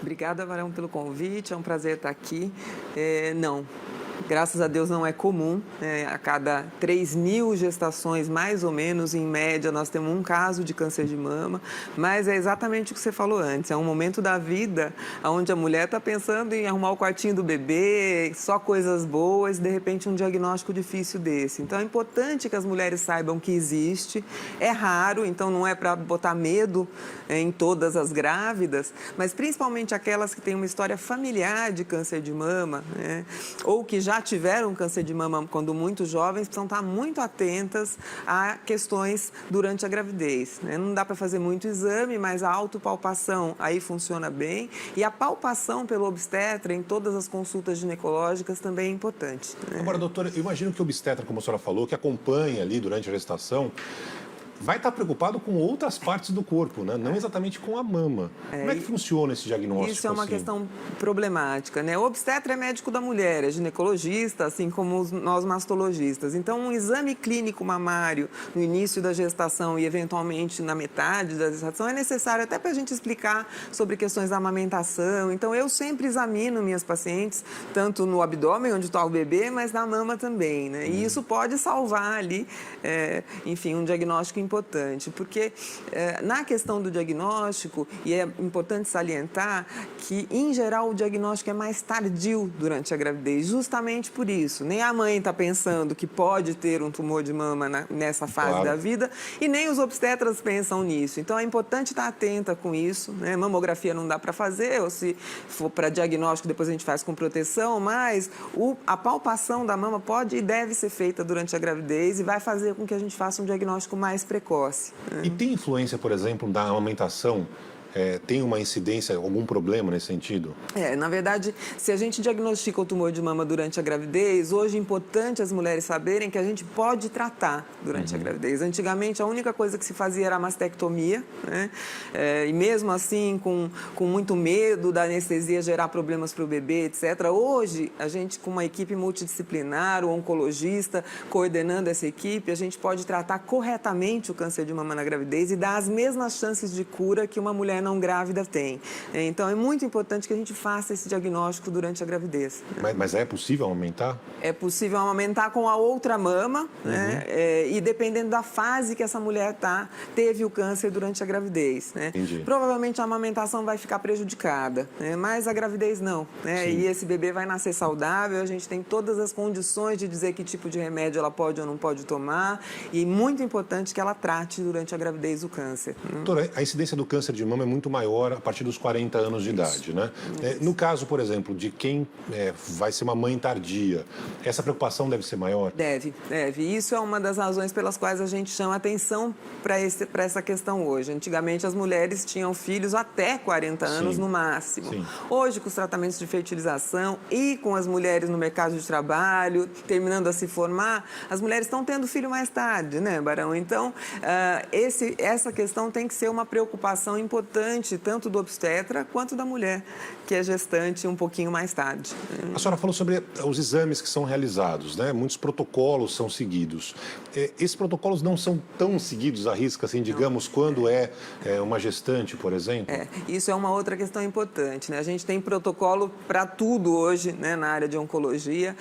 Obrigada, Varão, pelo convite. É um prazer estar aqui. Não, graças a Deus não é comum. A cada 3.000 gestações, mais ou menos, em média, nós temos um caso de câncer de mama. Mas é exatamente o que você falou antes. É um momento da vida onde a mulher está pensando em arrumar o quartinho do bebê, só coisas boas, de repente um diagnóstico difícil desse. Então é importante que as mulheres saibam que existe. É raro, então não é para botar medo em todas as grávidas, mas principalmente aquelas que têm uma história familiar de câncer de mama, né? Ou que já tiveram câncer de mama quando muito jovens, precisam estar muito atentas a questões durante a gravidez, né? Não dá para fazer muito exame, mas a autopalpação aí funciona bem, e a palpação pelo obstetra em todas as consultas ginecológicas também é importante, né? Agora, doutora, eu imagino que o obstetra, como a senhora falou, que acompanha ali durante a gestação, vai estar preocupado com outras partes do corpo, né? Não exatamente com a mama. Como é que funciona esse diagnóstico? Isso é uma assim? questão problemática, né? O obstetra é médico da mulher, é ginecologista, assim como nós mastologistas. Então, um exame clínico mamário no início da gestação e, eventualmente, na metade da gestação é necessário até para a gente explicar sobre questões da amamentação. Então, eu sempre examino minhas pacientes, tanto no abdômen, onde está o bebê, mas na mama também, né? E isso pode salvar ali, enfim, um diagnóstico importante, porque na questão do diagnóstico, e é importante salientar que, em geral, o diagnóstico é mais tardio durante a gravidez, justamente por isso. Nem a mãe está pensando que pode ter um tumor de mama nessa fase da vida, e nem os obstetras pensam nisso. Então, é importante estar atenta com isso, né? Mamografia não dá para fazer, ou se for para diagnóstico, depois a gente faz com proteção, mas a palpação da mama pode e deve ser feita durante a gravidez e vai fazer com que a gente faça um diagnóstico mais precoce. E tem influência, por exemplo, da amamentação? Tem uma incidência, algum problema nesse sentido? Na verdade, se a gente diagnostica o tumor de mama durante a gravidez, hoje é importante as mulheres saberem que a gente pode tratar durante a gravidez. Antigamente, a única coisa que se fazia era a mastectomia, né? E mesmo assim, com muito medo da anestesia gerar problemas para o bebê, etc. Hoje, a gente, com uma equipe multidisciplinar, o oncologista coordenando essa equipe, a gente pode tratar corretamente o câncer de mama na gravidez e dar as mesmas chances de cura que uma mulher não grávida tem. Então, é muito importante que a gente faça esse diagnóstico durante a gravidez. Mas é possível aumentar? É possível aumentar com a outra mama, né? E dependendo da fase que essa mulher teve o câncer durante a gravidez, né? Entendi. Provavelmente a amamentação vai ficar prejudicada, né? Mas a gravidez não, né? E esse bebê vai nascer saudável, a gente tem todas as condições de dizer que tipo de remédio ela pode ou não pode tomar, e muito importante que ela trate durante a gravidez o câncer. Doutora, a incidência do câncer de mama é muito maior a partir dos 40 anos de idade, né? No caso, por exemplo, de quem vai ser uma mãe tardia, essa preocupação deve ser maior? Deve. Isso é uma das razões pelas quais a gente chama atenção para essa questão hoje. Antigamente, as mulheres tinham filhos até 40 anos no máximo. Sim. Hoje, com os tratamentos de fertilização e com as mulheres no mercado de trabalho, terminando a se formar, as mulheres estão tendo filho mais tarde, né, Barão? Então, essa questão tem que ser uma preocupação importante, tanto do obstetra quanto da mulher, que é gestante um pouquinho mais tarde. A senhora falou sobre os exames que são realizados, né? Muitos protocolos são seguidos. Esses protocolos não são tão seguidos à risca, assim, digamos, quando é uma gestante, por exemplo? Isso é uma outra questão importante, né? A gente tem protocolo para tudo hoje, né, na área de oncologia,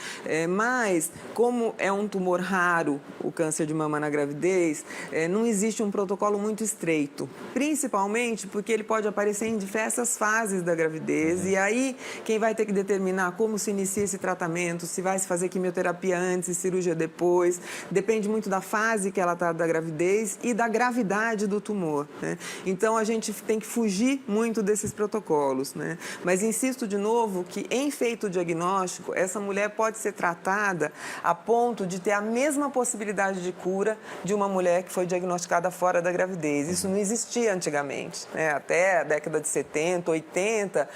mas como é um tumor raro, o câncer de mama na gravidez, não existe um protocolo muito estreito, principalmente porque ele pode aparecer em diversas fases da gravidez, e aí quem vai ter que determinar como se inicia esse tratamento, se vai se fazer quimioterapia antes e cirurgia depois, depende muito da fase que ela está da gravidez e da gravidade do tumor, né? Então, a gente tem que fugir muito desses protocolos, né? Mas insisto de novo que, em feito o diagnóstico, essa mulher pode ser tratada a ponto de ter a mesma possibilidade de cura de uma mulher que foi diagnosticada fora da gravidez. Isso não existia antigamente, né? Até a década de 70, 80,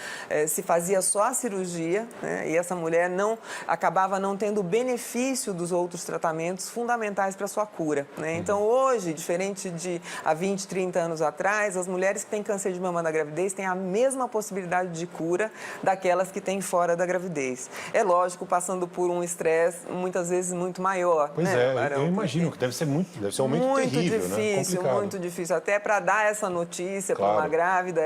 se fazia só a cirurgia, né? E essa mulher acabava não tendo o benefício dos outros tratamentos fundamentais para a sua cura, né? Então, hoje, diferente de há 20, 30 anos atrás, as mulheres que têm câncer de mama na gravidez têm a mesma possibilidade de cura daquelas que têm fora da gravidez. É lógico, passando por um estresse muitas vezes muito maior. Pois né, eu imagino que deve ser um momento terrível, difícil, né? Complicado. muito difícil. Até para dar essa notícia para o uma grávida,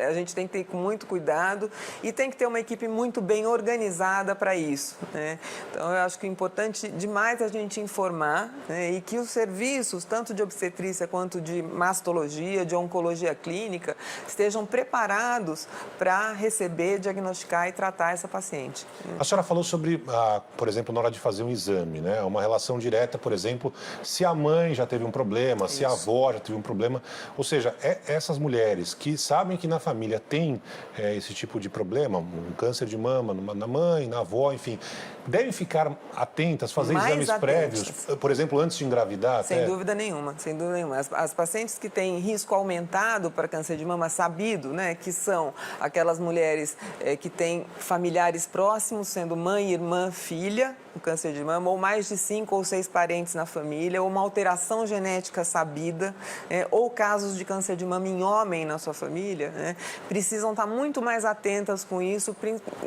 a gente tem que ter muito cuidado e tem que ter uma equipe muito bem organizada para isso, né? Então, eu acho que é importante demais a gente informar, né, e que os serviços, tanto de obstetrícia quanto de mastologia, de oncologia clínica, estejam preparados para receber, diagnosticar e tratar essa paciente. A senhora falou sobre, por exemplo, na hora de fazer um exame, né? Uma relação direta, por exemplo, se a mãe já teve um problema, se a avó já teve um problema. Ou seja, essas mulheres que sabem que na família tem esse tipo de problema, um câncer de mama na mãe, na avó, enfim, devem ficar atentas, fazer exames prévios, por exemplo, antes de engravidar? Sem dúvida nenhuma, sem dúvida nenhuma. As pacientes que têm risco aumentado para câncer de mama sabido, né, que são aquelas mulheres que têm familiares próximos, sendo mãe, irmã, filha, o câncer de mama, ou mais de 5 ou 6 parentes na família, ou uma alteração genética sabida, ou casos de câncer de mama em homem na sua família, né, precisam estar muito mais atentas com isso,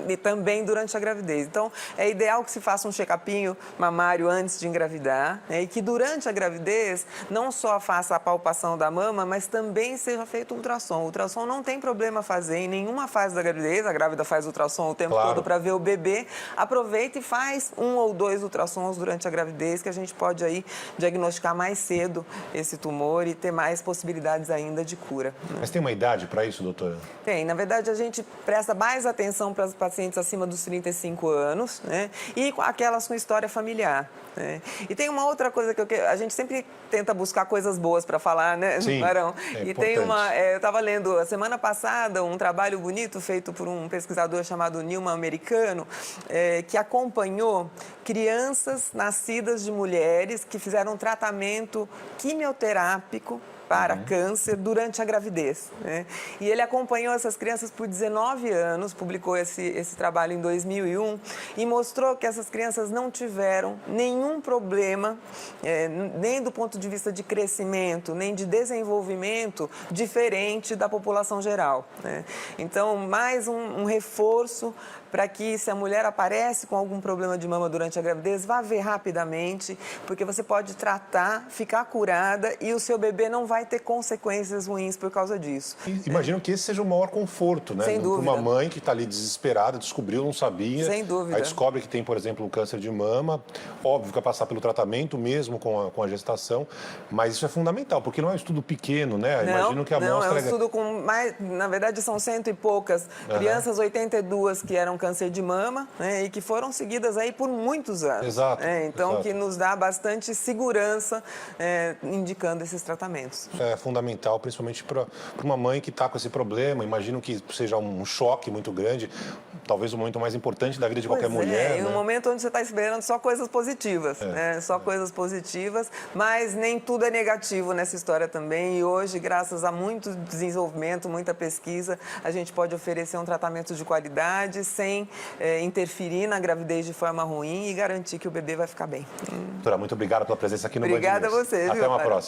e também durante a gravidez. Então, é ideal que se faça um check-upinho mamário antes de engravidar, né, e que durante a gravidez não só faça a palpação da mama, mas também seja feito ultrassom. O ultrassom não tem problema fazer em nenhuma fase da gravidez, a grávida faz ultrassom o tempo todo para ver o bebê, aproveita e faz 1 ou 2 ultrassons durante a gravidez, que a gente pode aí diagnosticar mais cedo esse tumor e ter mais possibilidades ainda de cura, né? Mas tem uma idade para isso, doutora? Tem. Na verdade, a gente presta mais atenção para as pacientes acima dos 35 anos, né? E aquelas com história familiar, né? E tem uma outra coisa que a gente sempre tenta buscar coisas boas para falar, né, sim, Barão? E tem eu estava lendo a semana passada um trabalho bonito feito por um pesquisador chamado Newman americano, que acompanhou crianças nascidas de mulheres que fizeram um tratamento quimioterápico para câncer durante a gravidez, né? E ele acompanhou essas crianças por 19 anos, publicou esse trabalho em 2001 e mostrou que essas crianças não tiveram nenhum problema, nem do ponto de vista de crescimento, nem de desenvolvimento diferente da população geral, né? Então, mais um reforço para que, se a mulher aparece com algum problema de mama durante a gravidez, vá ver rapidamente, porque você pode tratar, ficar curada e o seu bebê não vai ter consequências ruins por causa disso. Imagino que esse seja o maior conforto, né? Sem dúvida. Para uma mãe que está ali desesperada, descobriu, não sabia. Sem dúvida. Aí descobre que tem, por exemplo, um câncer de mama. Óbvio que vai passar pelo tratamento mesmo com a gestação, mas isso é fundamental, porque não é um estudo pequeno, né? Imagino que a amostra... Não, é um estudo com mais... Na verdade, são 100 e poucas crianças, 82 que eram câncer de mama, né, e que foram seguidas aí por muitos anos. Exato. Então, exato. Que nos dá bastante segurança indicando esses tratamentos. É fundamental, principalmente para uma mãe que está com esse problema. Imagino que seja um choque muito grande, talvez o momento mais importante da vida de qualquer mulher. Em um momento onde você está esperando só coisas positivas, né? Só coisas positivas, mas nem tudo é negativo nessa história também. E hoje, graças a muito desenvolvimento, muita pesquisa, a gente pode oferecer um tratamento de qualidade sem interferir na gravidez de forma ruim e garantir que o bebê vai ficar bem. Doutora, muito obrigado pela presença aqui no Band News. Obrigada a você. Até uma próxima.